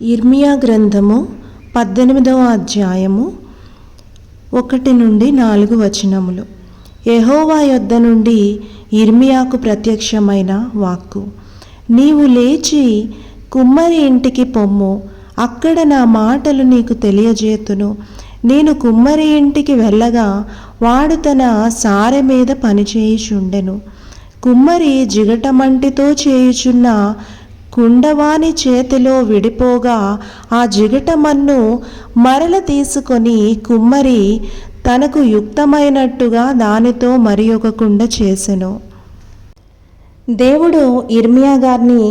ఇర్మియా గ్రంథము 18వ అధ్యాయము 1 నుండి 4 వచనములు. యెహోవా యొద్ద నుండి ఇర్మియాకు ప్రత్యక్షమైన వాక్కు. నీవు లేచి కుమ్మరి ఇంటికి పొమ్ము, అక్కడ నా మాటలు నీకు తెలియజేతును. నేను కుమ్మరి ఇంటికి వెళ్ళగా వాడు తన సారె మీద పనిచేయుచుండెను. కుమ్మరి జిగటమంటితో చేయుచున్న కుండవాని చేతిలో విడిపోగా ఆ జిగటమన్ను మరల తీసుకొని కుమ్మరి తనకు యుక్తమైనట్టుగా దానితో మరి ఒక కుండ చేసెను. దేవుడు ఇర్మియా గారిని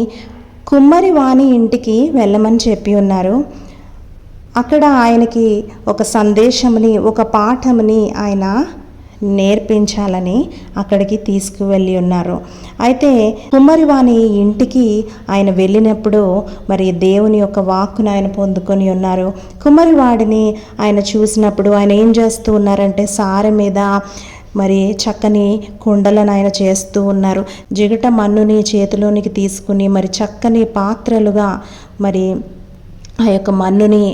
కుమ్మరి వాని ఇంటికి వెళ్ళమని చెప్పి ఉన్నారు. అక్కడ ఆయనకి ఒక సందేశంని, ఒక పాఠంని ఆయన నేర్పించాలని అక్కడికి తీసుకువెళ్ళి ఉన్నారు. అయితే కుమ్మరివాని ఇంటికి ఆయన వెళ్ళినప్పుడు మరి దేవుని యొక్క వాక్కును ఆయన పొందుకొని ఉన్నారు. కుమ్మరివాడిని ఆయన చూసినప్పుడు ఆయన ఏం చేస్తూ ఉన్నారంటే సారె మీద మరి చక్కని కుండలను ఆయన చేస్తూ ఉన్నారు. జిగట మన్నుని చేతిలోనికి తీసుకుని మరి చక్కని పాత్రలుగా మరి ఆ యొక్క మన్నుని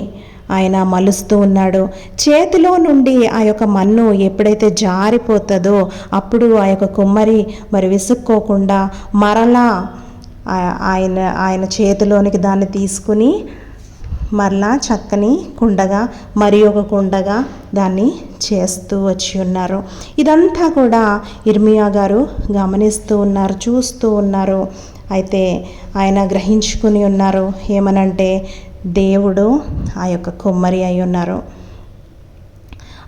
ఆయన మలుస్తూ ఉన్నాడు. చేతిలో నుండి ఆ యొక్క మన్ను ఎప్పుడైతే జారిపోతుందో అప్పుడు ఆ యొక్క కుమ్మరి మరి విసుక్కోకుండా మరలా ఆయన చేతిలోనికి దాన్ని తీసుకుని మరలా చక్కని కుండగా మరి ఒక కుండగా దాన్ని చేస్తూ వచ్చి ఉన్నారు. ఇదంతా కూడా ఇర్మియా గారు గమనిస్తూ ఉన్నారు, చూస్తూ ఉన్నారు. అయితే ఆయన గ్రహించుకుని ఉన్నారు ఏమనంటే దేవుడు ఆ యొక్క కుమ్మరి అయి ఉన్నారు.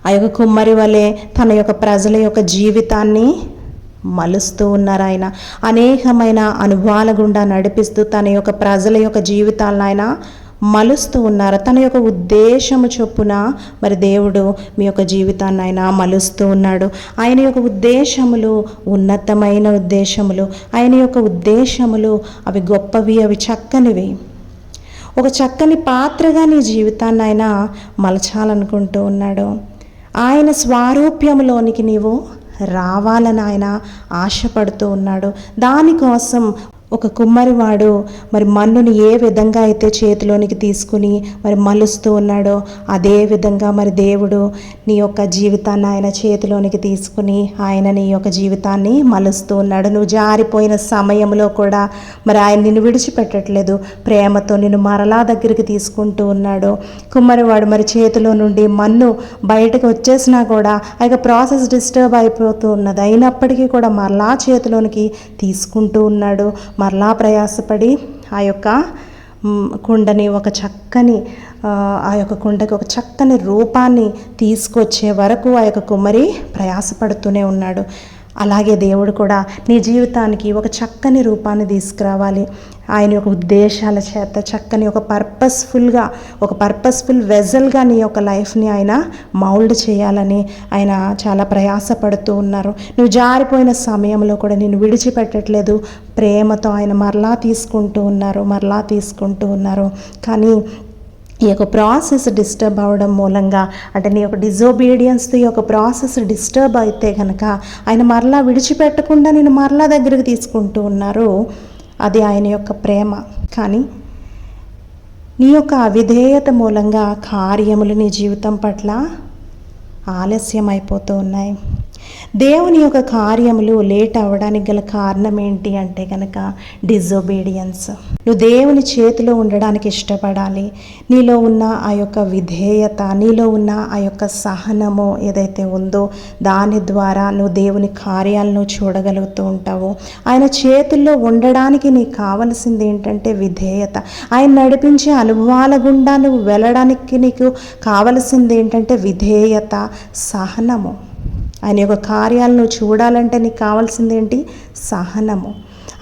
ఆ యొక్క కుమ్మరి వలె తన యొక్క ప్రజల యొక్క జీవితాన్ని మలుస్తూ ఉన్నారు. ఆయన అనేకమైన అనుభవాల గుండా నడిపిస్తూ తన యొక్క ప్రజల యొక్క జీవితాలను ఆయన మలుస్తూ ఉన్నారు. తన యొక్క ఉద్దేశము చొప్పున మరి దేవుడు మీ యొక్క జీవితాన్ని ఆయన మలుస్తూ ఉన్నాడు. ఆయన యొక్క ఉద్దేశములు ఉన్నతమైన ఉద్దేశములు, ఆయన యొక్క ఉద్దేశములు అవి గొప్పవి, అవి చక్కనివి. ఒక చక్కని పాత్రగా నీ జీవితాన్ని ఆయన మలచాలనుకుంటూ ఉన్నాడు. ఆయన స్వారూప్యంలోనికి నీవు రావాలని ఆయన ఆశపడుతూ ఉన్నాడు. దానికోసం ఒక కుమ్మరివాడు మరి మన్నుని ఏ విధంగా అయితే చేతిలోనికి తీసుకుని మరి మలుస్తూ ఉన్నాడో అదే విధంగా మరి దేవుడు నీ యొక్క జీవితాన్ని ఆయన చేతిలోనికి తీసుకుని ఆయన నీ యొక్క జీవితాన్ని మలుస్తూ ఉన్నాడు. నువ్వు జారిపోయిన సమయంలో కూడా మరి ఆయన నిన్ను విడిచిపెట్టట్లేదు, ప్రేమతో నిన్ను మరలా దగ్గరికి తీసుకుంటూ ఉన్నాడు. కుమ్మరివాడు మరి చేతిలో నుండి మన్ను బయటకు వచ్చేసినా కూడా ఆ యొక్క ప్రాసెస్ డిస్టర్బ్ అయిపోతూ ఉన్నది. అయినప్పటికీ కూడా మరలా చేతిలోనికి తీసుకుంటూ ఉన్నాడు. మరలా ప్రయాసపడి ఆ యొక్క కుండని ఒక చక్కని ఆ యొక్క కుండకి ఒక చక్కని రూపాన్ని తీసుకొచ్చే వరకు ఆ యొక్క కుమ్మరి ప్రయాసపడుతూనే ఉన్నాడు. అలాగే దేవుడు కూడా నీ జీవితానికి ఒక చక్కని రూపాన్ని తీసుకురావాలి. ఆయన యొక్క ఉద్దేశాల చేత చక్కని ఒక పర్పస్ఫుల్ వెజల్గా నీ యొక్క లైఫ్ని ఆయన మౌల్డ్ చేయాలని ఆయన చాలా ప్రయాసపడుతూ ఉన్నారు. నువ్వు జారిపోయిన సమయంలో కూడా నిన్ను విడిచిపెట్టట్లేదు, ప్రేమతో ఆయన మరలా తీసుకుంటూ ఉన్నారు. కానీ ఈ యొక్క ప్రాసెస్ డిస్టర్బ్ అవ్వడం మూలంగా, అంటే నీ యొక్క డిజోబీడియన్స్తో ఈ యొక్క ప్రాసెస్ డిస్టర్బ్ అయితే కనుక ఆయన మరలా విడిచిపెట్టకుండా నేను మరలా దగ్గరికి తీసుకుంటూ ఉన్నారు. అది ఆయన యొక్క ప్రేమ. కానీ నీ యొక్క అవిధేయత మూలంగా కార్యములు నీ జీవితం పట్ల ఆలస్యం అయిపోతూ ఉన్నాయి. దేవుని యొక్క కార్యములు లేట్ అవ్వడానికి గల కారణం ఏంటి అంటే కనుక డిజోబీడియన్స్. నువ్వు దేవుని చేతిలో ఉండడానికి ఇష్టపడాలి. నీలో ఉన్న ఆ యొక్క విధేయత, నీలో ఉన్న ఆ యొక్క సహనము ఏదైతే ఉందో దాని ద్వారా నువ్వు దేవుని కార్యాలను చూడగలుగుతూ ఉంటావు. ఆయన చేతుల్లో ఉండడానికి నీకు కావలసింది ఏంటంటే విధేయత. ఆయన నడిపించే అనుభవాల గుండా నువ్వు వెళ్ళడానికి నీకు కావలసింది ఏంటంటే విధేయత, సహనము. ఆయన యొక్క కార్యాలను చూడాలంటే నీకు కావాల్సింది ఏంటి? సహనము.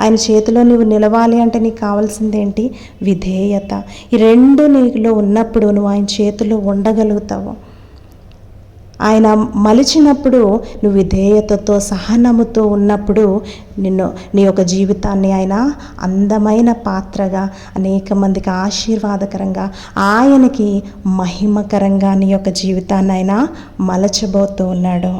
ఆయన చేతిలో నువ్వు నిలవాలి అంటే నీకు కావాల్సింది ఏంటి? విధేయత. ఈ రెండు నీలో ఉన్నప్పుడు నువ్వు ఆయన చేతిలో ఉండగలుగుతావు. ఆయన మలిచినప్పుడు నువ్వు విధేయతతో, సహనముతో ఉన్నప్పుడు నీ యొక్క జీవితాన్ని ఆయన అందమైన పాత్రగా, అనేక మందికి ఆశీర్వాదకరంగా, ఆయనకి మహిమకరంగా నీ యొక్క జీవితాన్ని ఆయన మలచబోతూ ఉన్నాడు.